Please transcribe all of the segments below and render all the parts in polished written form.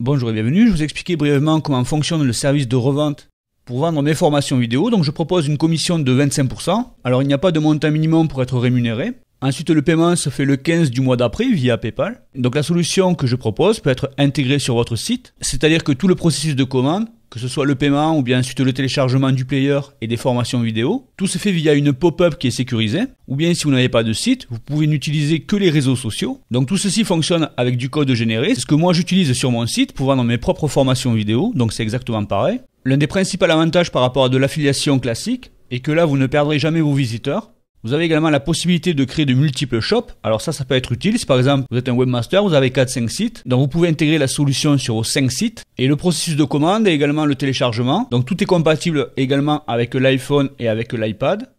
Bonjour et bienvenue, je vais vous expliquer brièvement comment fonctionne le service de revente pour vendre mes formations vidéo. Donc je propose une commission de 25%. Alors il n'y a pas de montant minimum pour être rémunéré. Ensuite le paiement se fait le 15 du mois d'après via PayPal. Donc la solution que je propose peut être intégrée sur votre site. C'est-à-dire que tout le processus de commande, que ce soit le paiement ou bien ensuite le téléchargement du player et des formations vidéo, tout se fait via une pop-up qui est sécurisée. Ou bien si vous n'avez pas de site, vous pouvez n'utiliser que les réseaux sociaux. Donc tout ceci fonctionne avec du code généré. C'est ce que moi j'utilise sur mon site pour vendre mes propres formations vidéo. Donc c'est exactement pareil. L'un des principaux avantages par rapport à de l'affiliation classique est que là vous ne perdrez jamais vos visiteurs. Vous avez également la possibilité de créer de multiples shops. Alors ça peut être utile. Si par exemple vous êtes un webmaster, vous avez 4-5 sites. Donc vous pouvez intégrer la solution sur vos 5 sites. Et le processus de commande et également le téléchargement. Donc tout est compatible également avec l'iPhone et avec l'iPad.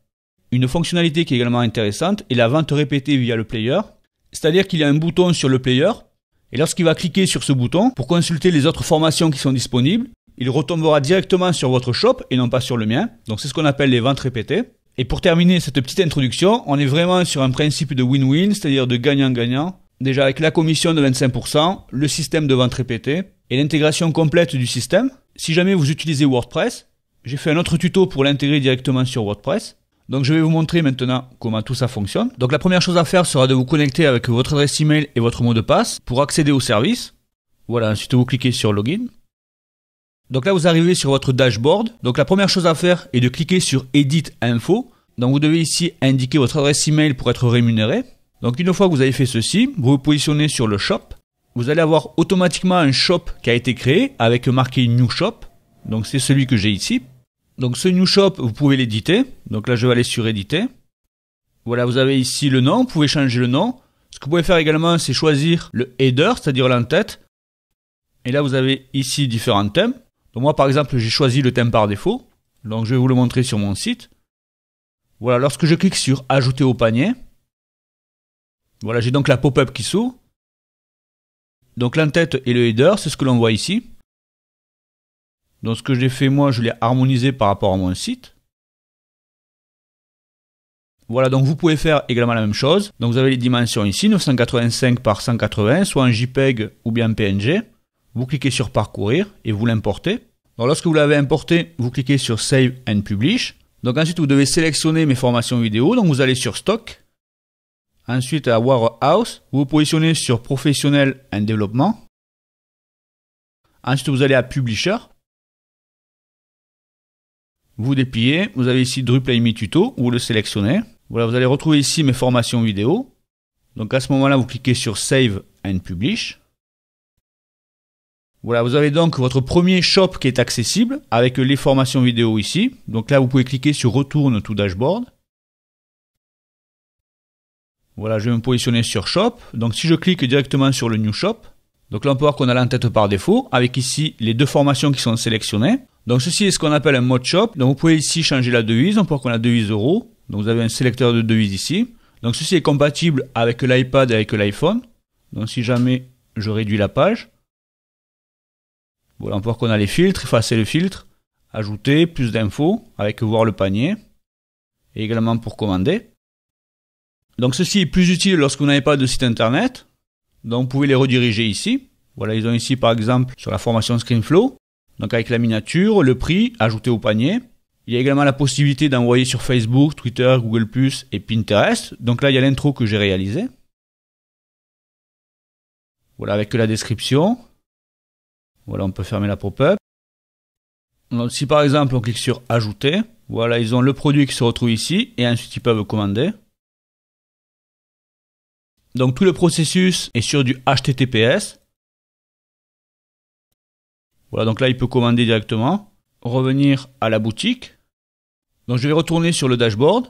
Une fonctionnalité qui est également intéressante est la vente répétée via le player. C'est-à-dire qu'il y a un bouton sur le player. Et lorsqu'il va cliquer sur ce bouton pour consulter les autres formations qui sont disponibles, il retombera directement sur votre shop et non pas sur le mien. Donc c'est ce qu'on appelle les ventes répétées. Et pour terminer cette petite introduction, on est vraiment sur un principe de win-win, c'est-à-dire de gagnant-gagnant. Déjà avec la commission de 25%, le système de vente répétée et l'intégration complète du système. Si jamais vous utilisez WordPress, j'ai fait un autre tuto pour l'intégrer directement sur WordPress. Donc je vais vous montrer maintenant comment tout ça fonctionne. Donc la première chose à faire sera de vous connecter avec votre adresse email et votre mot de passe pour accéder au service. Voilà, ensuite vous cliquez sur Login. Donc là vous arrivez sur votre dashboard. Donc la première chose à faire est de cliquer sur Edit Info. Donc vous devez ici indiquer votre adresse email pour être rémunéré. Donc une fois que vous avez fait ceci, vous vous positionnez sur le shop. Vous allez avoir automatiquement un shop qui a été créé avec marqué New Shop. Donc c'est celui que j'ai ici. Donc ce New Shop, vous pouvez l'éditer. Donc là je vais aller sur Éditer. Voilà, vous avez ici le nom, vous pouvez changer le nom. Ce que vous pouvez faire également, c'est choisir le header, c'est-à-dire l'entête. Et là vous avez ici différents thèmes. Donc moi par exemple j'ai choisi le thème par défaut. Donc je vais vous le montrer sur mon site. Voilà, lorsque je clique sur Ajouter au panier. Voilà, j'ai donc la pop-up qui s'ouvre. Donc l'entête et le header, c'est ce que l'on voit ici. Donc ce que j'ai fait moi, je l'ai harmonisé par rapport à mon site. Voilà, donc vous pouvez faire également la même chose. Donc vous avez les dimensions ici, 985 par 180, soit en JPEG ou bien en PNG. Vous cliquez sur Parcourir et vous l'importez. Donc lorsque vous l'avez importé, vous cliquez sur Save and Publish. Donc ensuite vous devez sélectionner mes formations vidéo. Donc vous allez sur Stock. Ensuite à Warehouse, vous vous positionnez sur Professionnel and Développement. Ensuite vous allez à Publisher. Vous dépliez, vous avez ici Drupal Me Tuto, vous le sélectionnez. Voilà, vous allez retrouver ici mes formations vidéo. Donc à ce moment-là, vous cliquez sur Save and Publish. Voilà, vous avez donc votre premier shop qui est accessible avec les formations vidéo ici. Donc là, vous pouvez cliquer sur Retourne to Dashboard. Voilà, je vais me positionner sur Shop. Donc si je clique directement sur le New Shop, donc là on peut voir qu'on a l'entête par défaut avec ici les deux formations qui sont sélectionnées. Donc ceci est ce qu'on appelle un mode shop. Donc vous pouvez ici changer la devise. On peut voir qu'on a devise euro. Donc vous avez un sélecteur de devises ici. Donc ceci est compatible avec l'iPad et avec l'iPhone. Donc si jamais je réduis la page. Voilà, on peut voir qu'on a les filtres, effacer le filtre, ajouter plus d'infos avec voir le panier. Et également pour commander. Donc ceci est plus utile lorsque vous n'avez pas de site internet. Donc vous pouvez les rediriger ici. Voilà, ils ont ici par exemple sur la formation ScreenFlow. Donc avec la miniature, le prix, ajouter au panier. Il y a également la possibilité d'envoyer sur Facebook, Twitter, Google+, et Pinterest. Donc là, il y a l'intro que j'ai réalisé. Voilà, avec la description. Voilà, on peut fermer la pop-up. Donc si par exemple on clique sur Ajouter, voilà, ils ont le produit qui se retrouve ici, et ensuite ils peuvent commander. Donc tout le processus est sur du HTTPS. Voilà, donc là, il peut commander directement. Revenir à la boutique. Donc, je vais retourner sur le dashboard.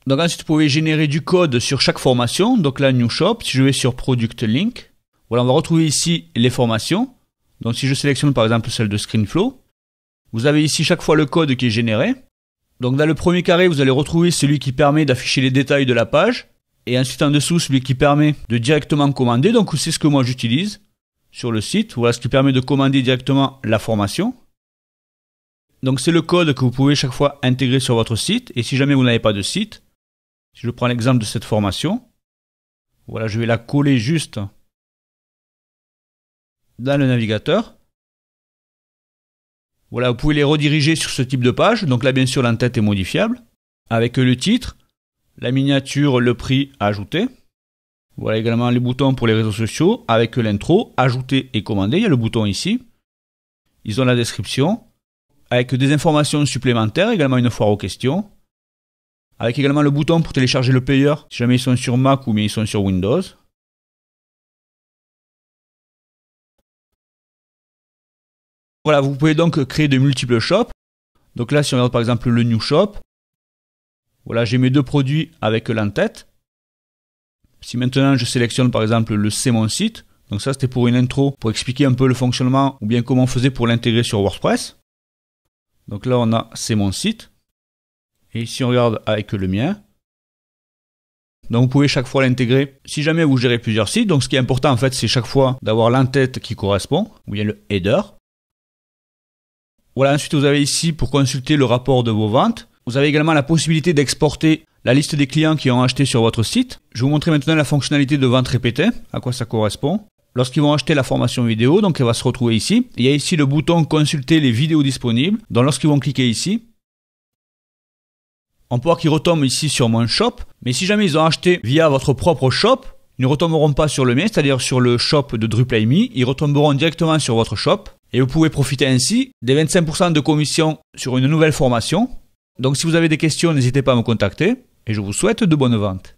Donc, ensuite, vous pouvez générer du code sur chaque formation. Donc là, New Shop. Si je vais sur Product Link. Voilà, on va retrouver ici les formations. Donc, si je sélectionne par exemple celle de ScreenFlow. Vous avez ici chaque fois le code qui est généré. Donc, dans le premier carré, vous allez retrouver celui qui permet d'afficher les détails de la page. Et ensuite, en dessous, celui qui permet de directement commander. Donc, c'est ce que moi j'utilise sur le site. Voilà ce qui permet de commander directement la formation. Donc c'est le code que vous pouvez chaque fois intégrer sur votre site. Et si jamais vous n'avez pas de site, si je prends l'exemple de cette formation, voilà, je vais la coller juste dans le navigateur. Voilà, vous pouvez les rediriger sur ce type de page. Donc là, bien sûr, l'entête est modifiable. Avec le titre, la miniature, le prix ajouté. Voilà également les boutons pour les réseaux sociaux. Avec l'intro, ajouter et commander. Il y a le bouton ici. Ils ont la description. Avec des informations supplémentaires, également une foire aux questions. Avec également le bouton pour télécharger le player, si jamais ils sont sur Mac ou bien ils sont sur Windows. Voilà, vous pouvez donc créer de multiples shops. Donc là, si on regarde par exemple le New Shop, voilà, j'ai mes deux produits avec l'entête. Si maintenant je sélectionne par exemple le C'est mon site, donc ça c'était pour une intro, pour expliquer un peu le fonctionnement ou bien comment on faisait pour l'intégrer sur WordPress. Donc là on a C'est mon site. Et ici on regarde avec le mien. Donc vous pouvez chaque fois l'intégrer si jamais vous gérez plusieurs sites. Donc ce qui est important en fait c'est chaque fois d'avoir l'entête qui correspond, ou bien le header. Voilà, ensuite vous avez ici pour consulter le rapport de vos ventes. Vous avez également la possibilité d'exporter la liste des clients qui ont acheté sur votre site. Je vais vous montrer maintenant la fonctionnalité de vente répétée, à quoi ça correspond. Lorsqu'ils vont acheter la formation vidéo, donc elle va se retrouver ici. Il y a ici le bouton consulter les vidéos disponibles. Donc lorsqu'ils vont cliquer ici, on peut voir qu'ils retombent ici sur mon shop. Mais si jamais ils ont acheté via votre propre shop, ils ne retomberont pas sur le mien, c'est-à-dire sur le shop de DrupalMe. Ils retomberont directement sur votre shop. Et vous pouvez profiter ainsi des 25% de commission sur une nouvelle formation. Donc si vous avez des questions, n'hésitez pas à me contacter et je vous souhaite de bonnes ventes.